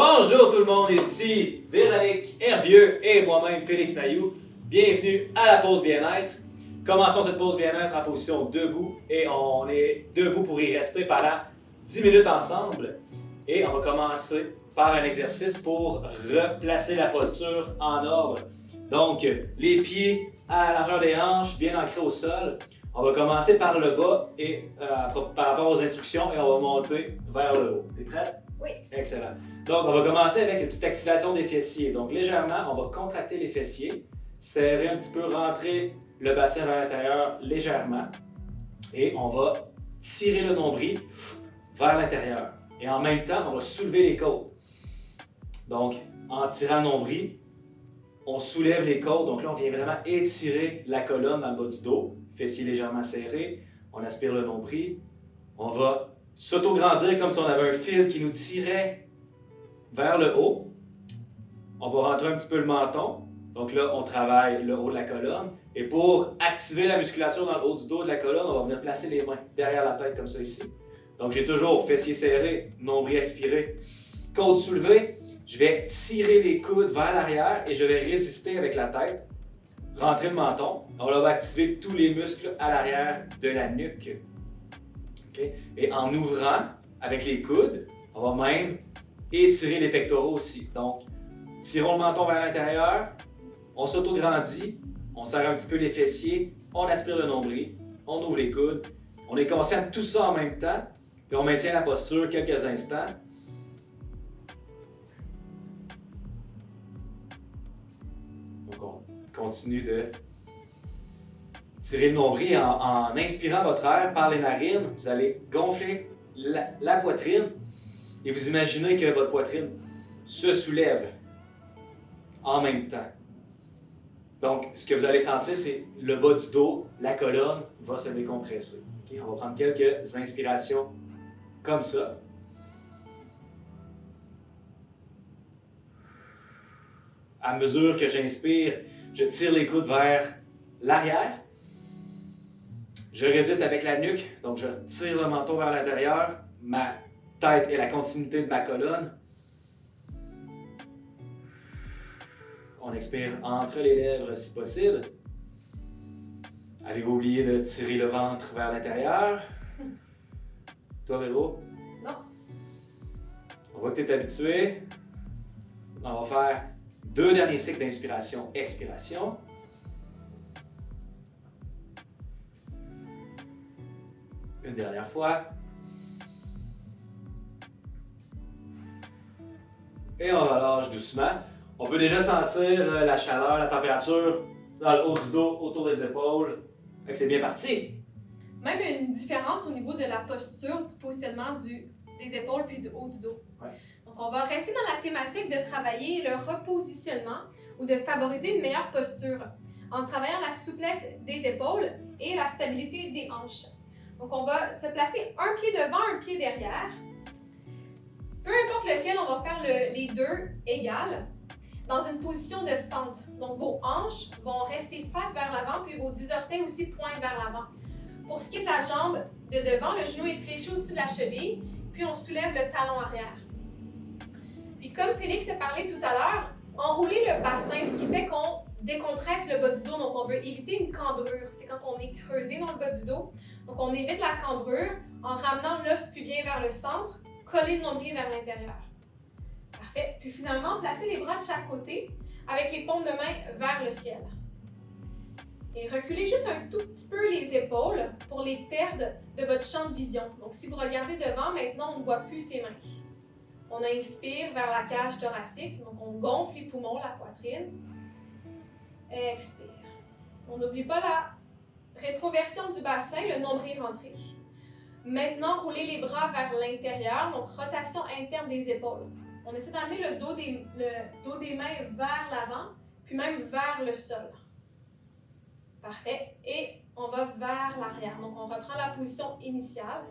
Bonjour tout le monde, ici Véronique Hervieux et moi-même Félix Mailloux. Bienvenue à la pause bien-être. Commençons cette pause bien-être en position debout et on est debout pour y rester pendant 10 minutes ensemble. Et on va commencer par un exercice pour replacer la posture en ordre. Donc, les pieds à la largeur des hanches, bien ancrés au sol. On va commencer par le bas et par rapport aux instructions et on va monter vers le haut. T'es prête? Oui. Excellent. Donc, on va commencer avec une petite activation des fessiers. Donc, légèrement, on va contracter les fessiers, serrer un petit peu, rentrer le bassin vers l'intérieur légèrement et on va tirer le nombril vers l'intérieur. Et en même temps, on va soulever les côtes. Donc, en tirant le nombril, on soulève les côtes. Donc là, on vient vraiment étirer la colonne dans le bas du dos. Fessiers légèrement serrés. On aspire le nombril. On va s'auto-grandir comme si on avait un fil qui nous tirait vers le haut. On va rentrer un petit peu le menton. Donc là, on travaille le haut de la colonne. Et pour activer la musculature dans le haut du dos de la colonne, on va venir placer les mains derrière la tête comme ça ici. Donc j'ai toujours fessiers serrés, nombril aspiré, côtes soulevées. Je vais tirer les coudes vers l'arrière et je vais résister avec la tête. Rentrer le menton. On va activer tous les muscles à l'arrière de la nuque. Okay? Et en ouvrant avec les coudes, on va même étirer les pectoraux aussi. Donc, tirons le menton vers l'intérieur, on s'auto-grandit, on serre un petit peu les fessiers, on aspire le nombril, on ouvre les coudes. On est conscient de tout ça en même temps, puis on maintient la posture quelques instants. Donc, on continue de tirer le nombril en inspirant votre air par les narines. Vous allez gonfler la poitrine et vous imaginez que votre poitrine se soulève en même temps. Donc, ce que vous allez sentir, c'est le bas du dos, la colonne va se décompresser. Okay? On va prendre quelques inspirations comme ça. À mesure que j'inspire, je tire les coudes vers l'arrière. Je résiste avec la nuque, donc je tire le menton vers l'intérieur. Ma tête est la continuité de ma colonne. On expire entre les lèvres si possible. Avez-vous oublié de tirer le ventre vers l'intérieur? Toi, Véro? Non. On voit que tu es habitué. On va faire 2 derniers cycles d'inspiration, expiration. Une dernière fois. Et on relâche doucement. On peut déjà sentir la chaleur, la température dans le haut du dos, autour des épaules. Fait que c'est bien parti. Même une différence au niveau de la posture, du positionnement des épaules puis du haut du dos. Ouais. Donc, on va rester dans la thématique de travailler le repositionnement ou de favoriser une meilleure posture en travaillant la souplesse des épaules et la stabilité des hanches. Donc, on va se placer un pied devant, un pied derrière. Peu importe lequel, on va faire les deux égales dans une position de fente. Donc, vos hanches vont rester face vers l'avant, puis vos 10 orteils aussi pointent vers l'avant. Pour ce qui est de la jambe de devant, le genou est fléchi au-dessus de la cheville, puis on soulève le talon arrière. Puis comme Félix a parlé tout à l'heure, enrouler le bassin, ce qui fait qu'on décompresse le bas du dos. Donc, on veut éviter une cambrure. C'est quand on est creusé dans le bas du dos. Donc, on évite la cambrure en ramenant l'os pubien vers le centre, coller le nombril vers l'intérieur. Parfait. Puis finalement, placez les bras de chaque côté avec les paumes de main vers le ciel. Et reculez juste un tout petit peu les épaules pour les perdre de votre champ de vision. Donc, si vous regardez devant, maintenant, on ne voit plus ses mains. On inspire vers la cage thoracique. Donc, on gonfle les poumons, la poitrine. Expire. On n'oublie pas la rétroversion du bassin, le nombril rentré. Maintenant, roulez les bras vers l'intérieur, donc rotation interne des épaules. On essaie d'amener le dos des mains vers l'avant, puis même vers le sol. Parfait. Et on va vers l'arrière. Donc, on reprend la position initiale,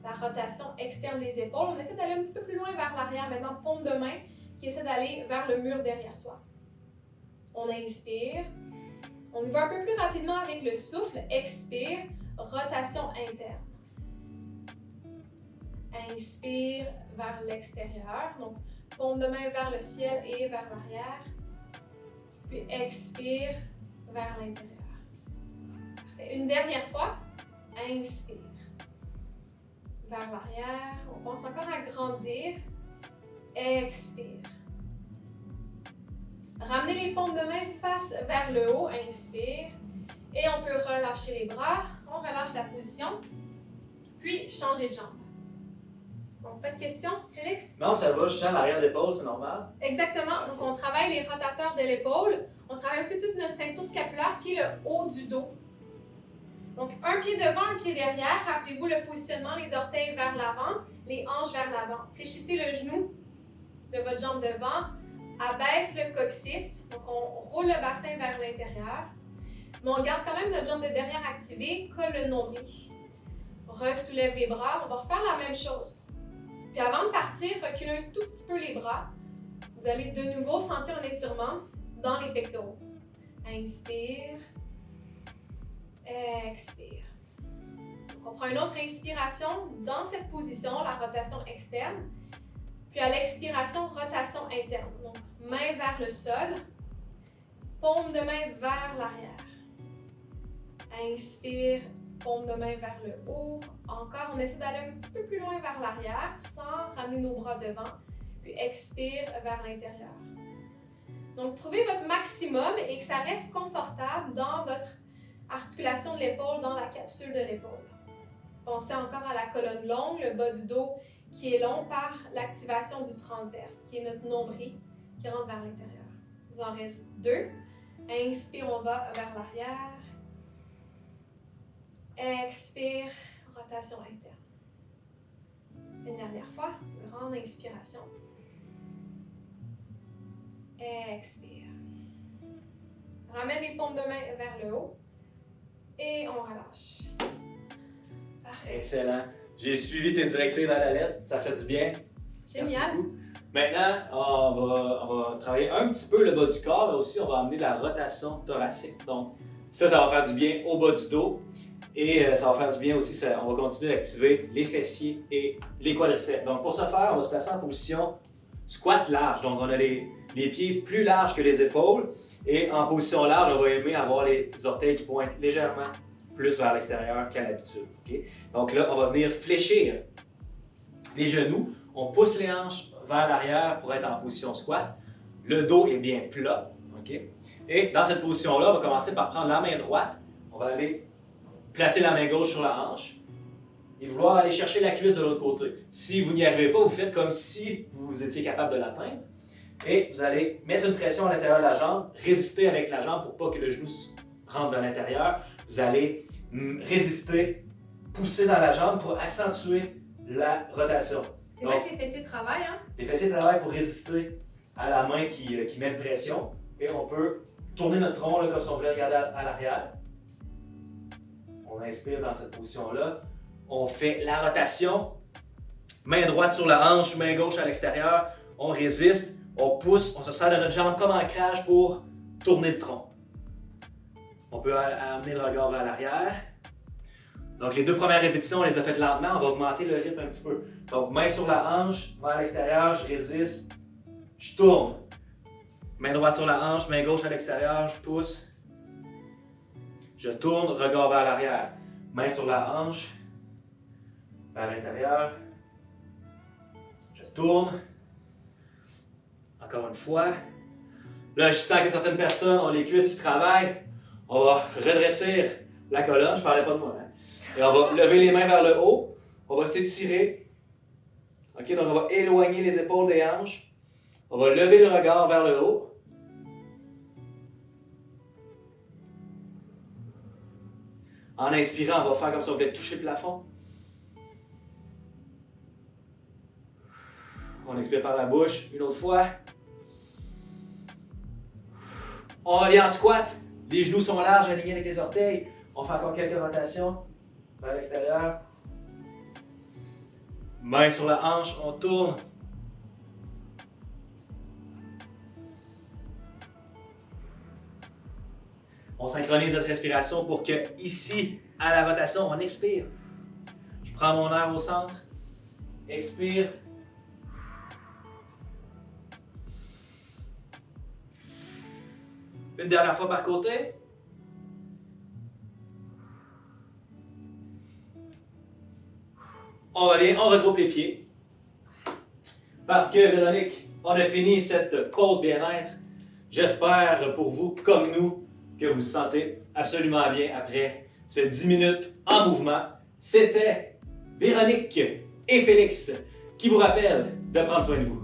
la rotation externe des épaules. On essaie d'aller un petit peu plus loin vers l'arrière. Maintenant, paume de main qui essaie d'aller vers le mur derrière soi. On inspire. On y va un peu plus rapidement avec le souffle. Expire. Rotation interne. Inspire vers l'extérieur. Donc, Paume de main vers le ciel et vers l'arrière. Puis expire vers l'intérieur. Une dernière fois. Inspire. Vers l'arrière. On pense encore à grandir. Expire. Ramenez les paumes de main face vers le haut. Inspire. Et on peut relâcher les bras. On relâche la position. Puis changer de jambe. Donc, pas de questions, Félix? Non, ça va, je sens l'arrière de l'épaule, c'est normal. Exactement. Donc, on travaille les rotateurs de l'épaule. On travaille aussi toute notre ceinture scapulaire qui est le haut du dos. Donc, un pied devant, un pied derrière. Rappelez-vous le positionnement, les orteils vers l'avant, les hanches vers l'avant. Fléchissez le genou de votre jambe devant. Abaisse le coccyx. Donc, on roule le bassin vers l'intérieur. Mais on garde quand même notre jambe de derrière activée. Colle le nombril. Ressoulève les bras. On va refaire la même chose. Puis avant de partir, reculez un tout petit peu les bras. Vous allez de nouveau sentir un étirement dans les pectoraux. Inspire. Expire. Donc on prend une autre inspiration dans cette position, la rotation externe. Puis à l'expiration, rotation interne. Donc main vers le sol. Paume de main vers l'arrière. Inspire. Paume de main vers le haut. Encore, on essaie d'aller un petit peu plus loin vers l'arrière sans ramener nos bras devant. Puis expire vers l'intérieur. Donc, trouvez votre maximum et que ça reste confortable dans votre articulation de l'épaule, dans la capsule de l'épaule. Pensez encore à la colonne longue, le bas du dos qui est long par l'activation du transverse, qui est notre nombril qui rentre vers l'intérieur. Il en reste 2. Inspire, on va vers l'arrière. Expire, rotation interne. Une dernière fois, grande inspiration. Expire. Ramène les paumes de main vers le haut et on relâche. Parfait. Excellent. J'ai suivi tes directives à la lettre, ça fait du bien. Génial. Maintenant, on va travailler un petit peu le bas du corps, mais aussi on va amener la rotation thoracique. Donc, ça va faire du bien au bas du dos. Et ça va faire du bien aussi, on va continuer d'activer les fessiers et les quadriceps. Donc pour ce faire, on va se placer en position squat large. Donc on a les pieds plus larges que les épaules. Et en position large, on va aimer avoir les orteils qui pointent légèrement plus vers l'extérieur qu'à l'habitude. Okay? Donc là, on va venir fléchir les genoux. On pousse les hanches vers l'arrière pour être en position squat. Le dos est bien plat. Okay? Et dans cette position-là, on va commencer par prendre la main droite. On va aller placer la main gauche sur la hanche et vouloir aller chercher la cuisse de l'autre côté. Si vous n'y arrivez pas, vous faites comme si vous étiez capable de l'atteindre et vous allez mettre une pression à l'intérieur de la jambe, résister avec la jambe pour pas que le genou rentre dans l'intérieur. Vous allez résister, pousser dans la jambe pour accentuer la rotation. C'est là que les fessiers travaillent, hein? Les fessiers travaillent pour résister à la main qui met une pression et on peut tourner notre tronc là, comme si on voulait regarder à l'arrière. On inspire dans cette position-là. On fait la rotation. Main droite sur la hanche, main gauche à l'extérieur. On résiste, on pousse, on se sert de notre jambe comme ancrage pour tourner le tronc. On peut amener le regard vers l'arrière. Donc les 2 premières répétitions, on les a faites lentement. On va augmenter le rythme un petit peu. Donc main sur la hanche, vers l'extérieur, je résiste, je tourne. Main droite sur la hanche, main gauche à l'extérieur, je pousse. Je tourne, regard vers l'arrière. Main sur la hanche, vers l'intérieur. Je tourne. Encore une fois. Là, je sens que certaines personnes ont les cuisses qui travaillent. On va redresser la colonne, je ne parlais pas de moi. Hein? Et on va lever les mains vers le haut. On va s'étirer. Okay, donc on va éloigner les épaules des hanches. On va lever le regard vers le haut. En inspirant, on va faire comme si on voulait toucher le plafond. On expire par la bouche, une autre fois. On revient en squat. Les genoux sont larges, alignés avec les orteils. On fait encore quelques rotations vers l'extérieur. Main sur la hanche, on tourne. On synchronise notre respiration pour que, ici, à la rotation, on expire. Je prends mon air au centre. Expire. Une dernière fois par côté. On revient, on regroupe les pieds. Parce que, Véronique, on a fini cette pause bien-être. J'espère pour vous, comme nous, que vous vous sentez absolument bien après ces 10 minutes en mouvement. C'était Véronique et Félix qui vous rappellent de prendre soin de vous.